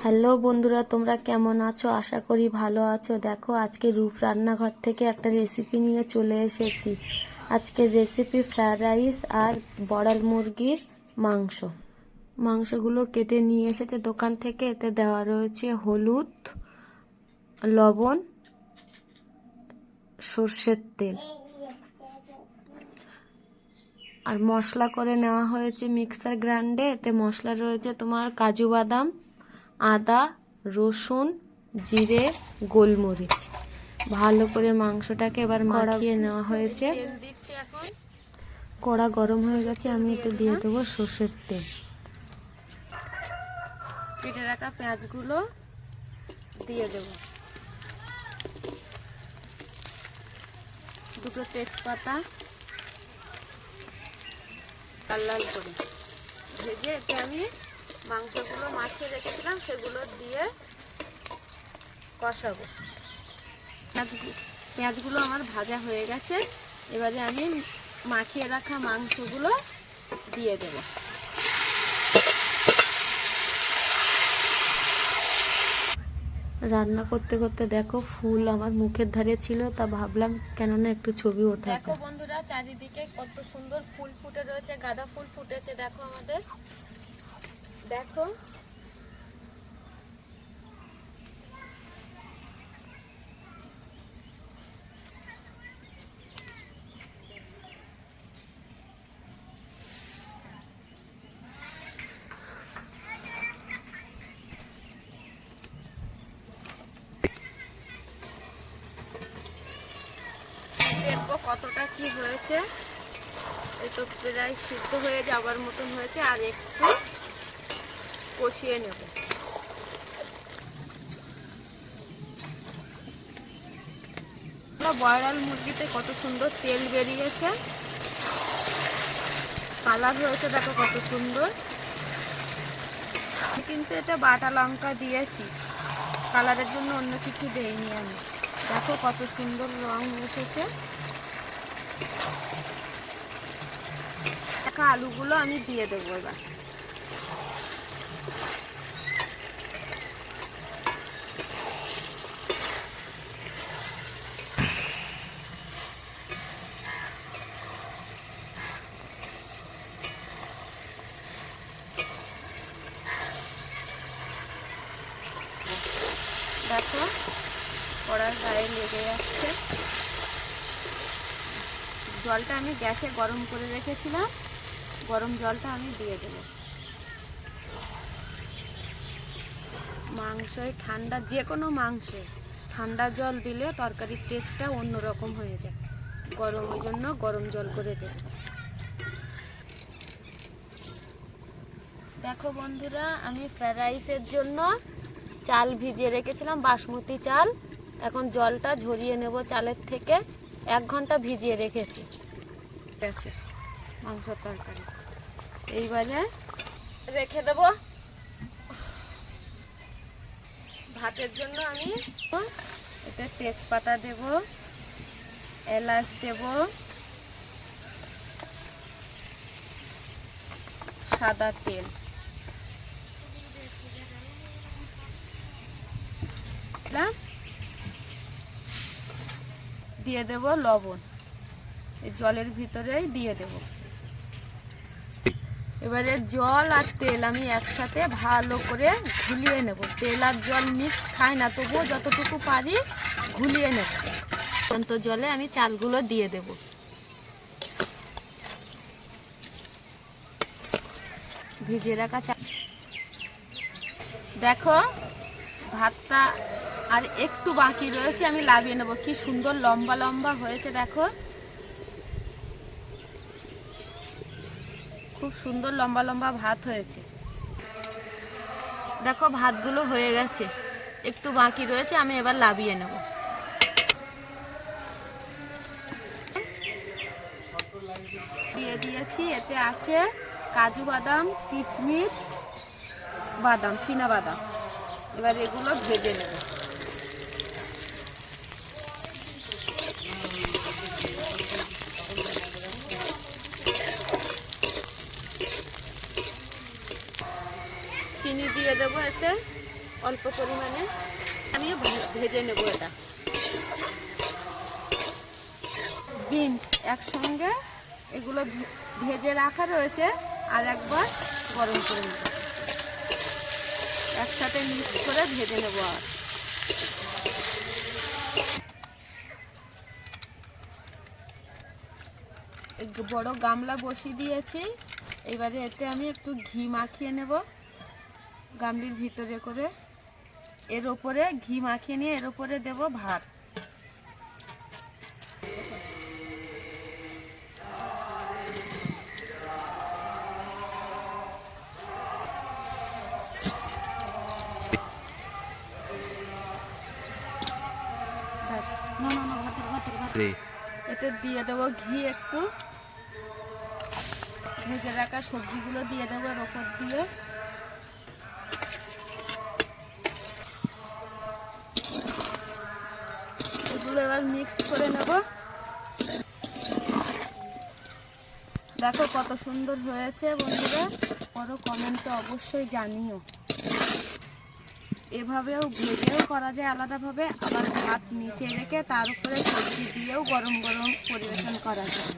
Hello বন্ধুরা, তোমরা কেমন আছো? আশা করি ভালো আছো। দেখো, আজকে রূপ রান্নাঘর থেকে একটা রেসিপি নিয়ে চলে এসেছি। আজকের রেসিপি ফ্রায়েড রাইস আর বড়াল মুরগির মাংস। মাংসগুলো কেটে নিয়ে এসেছে দোকান থেকে। এতে দেওয়া রয়েছে হলুদ, লবণ, সর্ষের তেল আর মশলা করে নেওয়া হয়েছে মিক্সার গ্রাইন্ডে। এতে মশলা রয়েছে তোমার কাজু বাদাম, আদা, রসুন, জিরে, গোলমরিচ। ভালো করে মাংসটাকে এবার মাখিয়ে নেওয়া হয়েছে। এখন কড়া গরম হয়ে গেছে, আমি এতে দিয়ে দেবো সর্ষের তেল। কেটে রাখা পেঁয়াজগুলো দিয়ে দেবো, দুটো তেজপাতা লাল লাল করে ভেজে এতে আমি মাংসগুলো মাখিয়ে রেখেছিলাম সেগুলো দিয়ে কষাবো। পেঁয়াজগুলো আমার ভাজা হয়ে গেছে, এবারে আমি মাখিয়ে রাখা মাংসগুলো দিয়ে দেব। রান্না করতে করতে দেখো ফুল আমার মুখের ধারে ছিল, তা ভাবলাম কেননা একটু ছবি ওঠা। দেখো বন্ধুরা, চারিদিকে কত সুন্দর ফুল ফুটে রয়েছে, গাঁদা ফুল ফুটেছে। দেখো আমাদের, দেখো দেখবো কতটা কি হয়েছে। এই তো প্রায় সিদ্ধ হয়ে যাবার মতন হয়েছে, আর একটু কষিয়ে নেব। বয়রাল মুরগিতে কত সুন্দর তেল বেরিয়েছে, কালার হয়েছে দেখো কত সুন্দর। কিন্তু এটা বাটা লঙ্কা দিয়েছি, কালারের জন্য অন্য কিছু দেইনি আমি। দেখো কত সুন্দর রং এসেছে। আলুগুলো আমি দিয়ে দেবো এবার। দেখো কড়ার গায়ে লেগে যাচ্ছে। জলটা আমি গ্যাসে গরম করে রেখেছিলাম, গরম জলটা আমি দিয়ে দেব। মাংসয় ঠান্ডা, যে কোনো মাংসে ঠান্ডা জল দিলে তরকারির টেস্টটা অন্যরকম হয়ে যায়। গরম, ওই জন্য গরম জল করে দেব। দেখো বন্ধুরা, আমি ফ্রাইড রাইসের জন্য চাল ভিজিয়ে রেখেছিলাম, বাসমতি চাল। এখন জলটা ঝরিয়ে নেব চালের থেকে। 1 ঘন্টা ভিজিয়ে রেখেছি। ঠিক আছে, মাংসের তরকারি এইবারে রেখে দেব। ভাতের জন্য আমি এতে তেজপাতা দেব, এলাচ দেব, সাদা তেল দিয়ে দেব, লবণ এই জলের ভিতরেই দিয়ে দেব। এবারে জল আর তেল আমি একসাথে ভালো করে ঘুলিয়ে নেব। তেল আর জল মিক্স খাই না, তবুও যতটুকু পারি ঘুলিয়ে নেব। অন্ত জলে আমি চালগুলো দিয়ে দেব। ভিজিয়ে রাখা চাল। দেখো ভাতটা আর একটু বাকি রয়েছে, আমি লাভিয়ে নেব। কি সুন্দর লম্বা লম্বা হয়েছে, দেখো খুব সুন্দর লম্বা লম্বা ভাত হয়েছে। দেখো ভাতগুলো হয়ে গেছে, একটু বাকি রয়েছে, আমি এবার লাভিয়ে নেব। দিয়ে দিয়েছি, এতে আছে কাজু বাদাম, কিশমিশ, বাদাম, চীনা বাদাম। এবার এগুলো ভেজে নেব। চিনি দিয়ে দেবো এতে। অল্প পরিমাণে আমিও ভেজে নেব। এটা বিনস একসঙ্গে এগুলো ভেজে রাখা রয়েছে, আর একবার গরম করে নেব, একসাথে মিক্স করে ভেজে নেব। আর বড় গামলা বসিয়ে দিয়েছি, এবারে এতে আমি একটু ঘি মাখিয়ে নেব গামলির ভিতরে করে। এর ওপরে ঘি মাখিয়ে নিয়ে এর ওপরে দেব ভাত। এতে দিয়ে দেবো ঘি, একটু ভেজে রাখা সবজিগুলো দিয়ে দেবো এর ওপর দিয়ে। এগুলো এবার মিক্সড করে নেব। দেখো কত সুন্দর হয়েছে বন্ধুরা, পরে কমেন্টে অবশ্যই জানিও। এভাবেও ভেজেও করা যায় আলাদাভাবে, আবার ভাত নিচে রেখে তার উপরে সবজি দিয়েও গরম গরম পরিবেশন করা যায়।